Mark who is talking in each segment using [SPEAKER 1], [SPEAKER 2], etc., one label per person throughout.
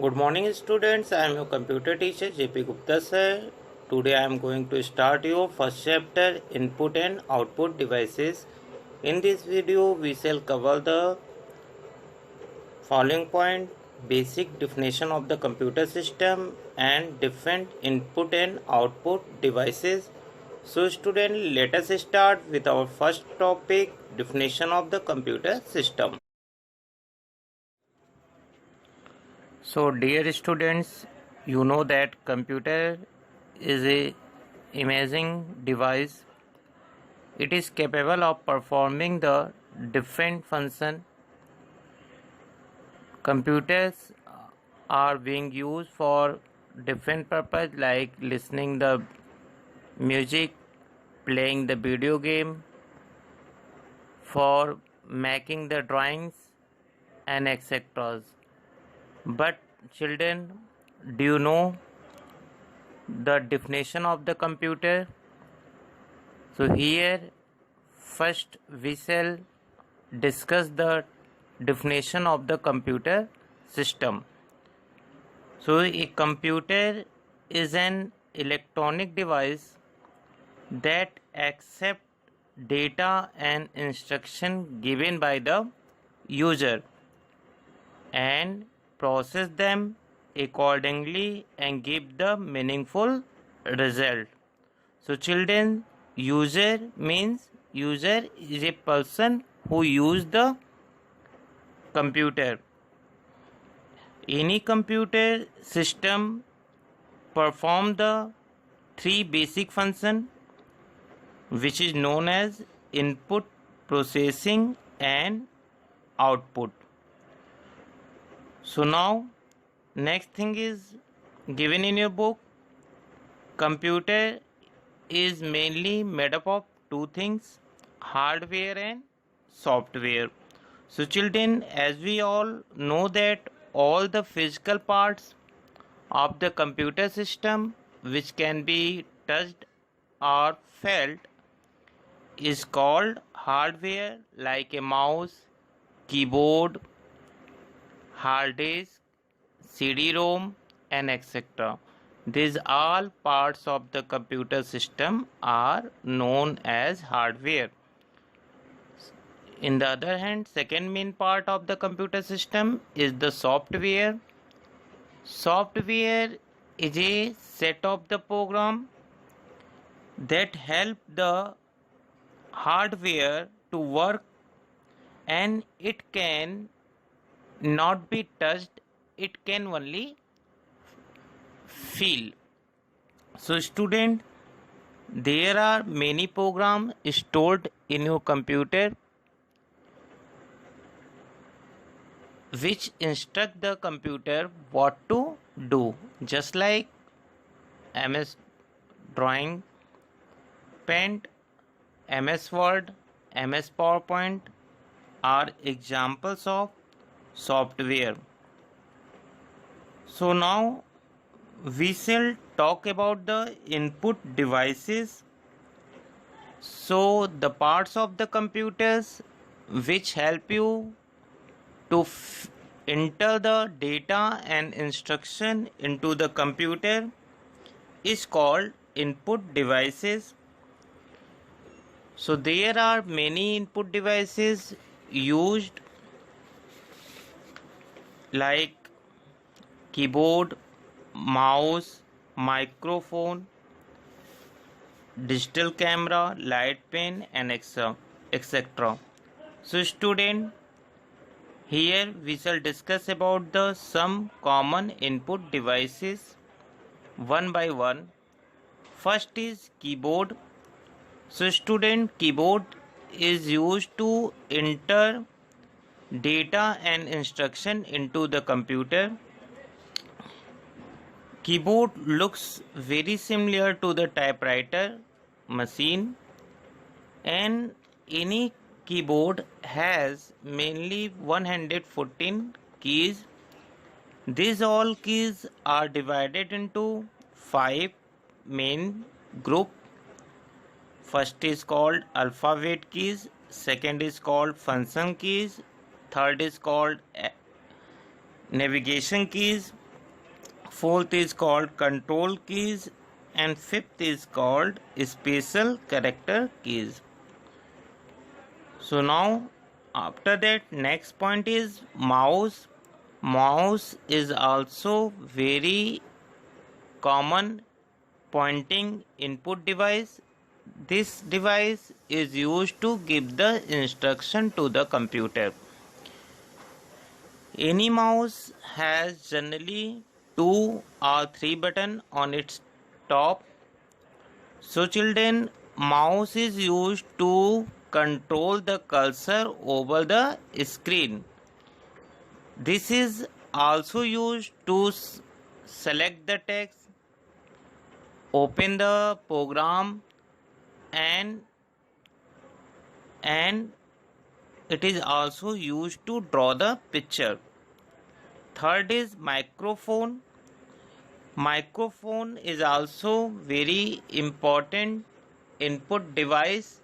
[SPEAKER 1] Good morning students, I am your computer teacher JP Gupta sir. Today I am going to start your first chapter input and output devices. In this video we shall cover the following point: basic definition of the computer system and different input and output devices. So student, let us start with our first topic, definition of the computer system. So dear students, you know that computer is a amazing device. It is capable of performing the different function. Computers are being used for different purpose like listening the music, playing the video game, for making the drawings and etc. But children, do you know the definition of the computer? So here first we shall discuss the definition of the computer system. So a computer is an electronic device that accepts data and instruction given by the user and process them accordingly and give the meaningful result. So children, user means user is a person who use the computer. Any computer system perform the three basic function which is known as input, processing and output. So now next thing is given in your book. Computer is mainly made up of two things, hardware and software. So children, as we all know that all the physical parts of the computer system which can be touched or felt is called hardware, like a mouse, keyboard, hard disk, CD-ROM and etc. These all parts of the computer system are known as hardware. In the other hand, second main part of the computer system is the software. Software is a set of the program that help the hardware to work, and it can not be touched, it can only feel. So student, there are many programs stored in your computer which instruct the computer what to do, just like MS Drawing, Paint, MS Word, MS PowerPoint are examples of software. So now we shall talk about the input devices. So the parts of the computers which help you to enter the data and instruction into the computer is called input devices. So there are many input devices used like keyboard, mouse, microphone, digital camera, light pen and etc. So student, here we shall discuss about the some common input devices one by one. First is keyboard. So student, keyboard is used to enter data and instruction into the computer. Keyboard looks very similar to the typewriter machine, and any keyboard has mainly 114 keys. These all keys are divided into 5 main group. First is called alphabet keys, second is called function keys, third is called navigation keys, fourth is called control keys, and fifth is called special character keys. So now after that, next point is mouse. Mouse is also very common pointing input device. This device is used to give the instruction to the computer. Any mouse has generally 2 or 3 buttons on its top. So children, mouse is used to control the cursor over the screen. This is also used to select the text, open the program, and it is also used to draw the picture. Third is microphone. Microphone is also very important input device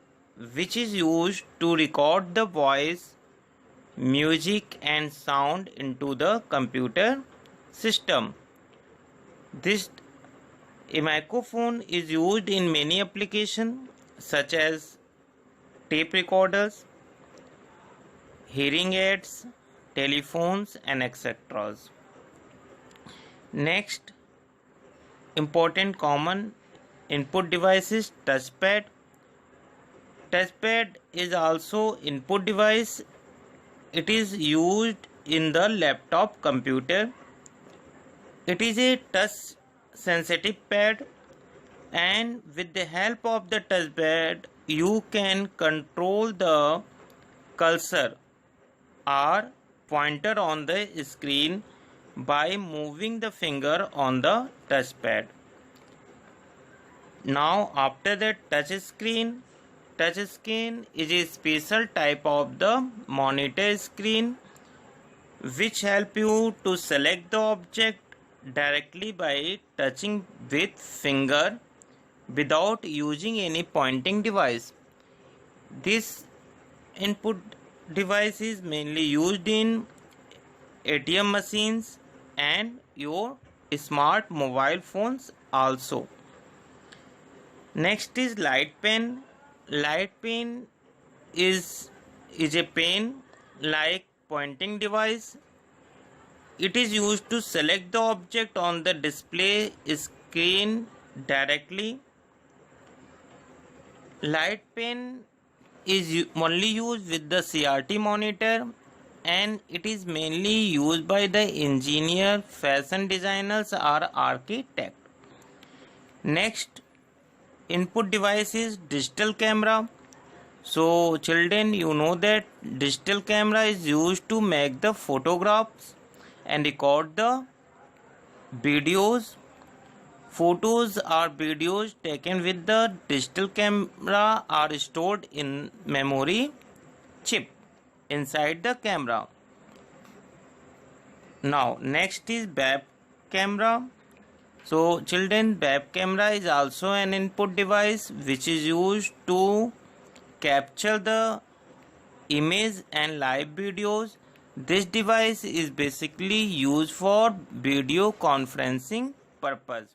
[SPEAKER 1] which is used to record the voice, music and sound into the computer system. A microphone is used in many applications such as tape recorders, hearing aids, telephones and etc. Next important common input device is touchpad. Touchpad is also input device. It is used in the laptop computer. It is a touch sensitive pad, and with the help of the touchpad you can control the cursor or pointer on the screen by moving the finger on the touchpad. Now after that, touch screen is a special type of the monitor screen which help you to select the object directly by touching with finger without using any pointing device. This input device is mainly used in ATM machines and your smart mobile phones also. Next is light pen. Light pen is a pen like pointing device. It is used to select the object on the display screen directly. Light pen is only used with the CRT monitor, and it is mainly used by the engineer, fashion designers or architect. Next input device is digital camera. So children, you know that digital camera is used to make the photographs and record the videos. Photos or videos taken with the digital camera are stored in memory chip inside the camera. Now next is web camera. So children, web camera is also an input device which is used to capture the image and live videos. This device is basically used for video conferencing purpose.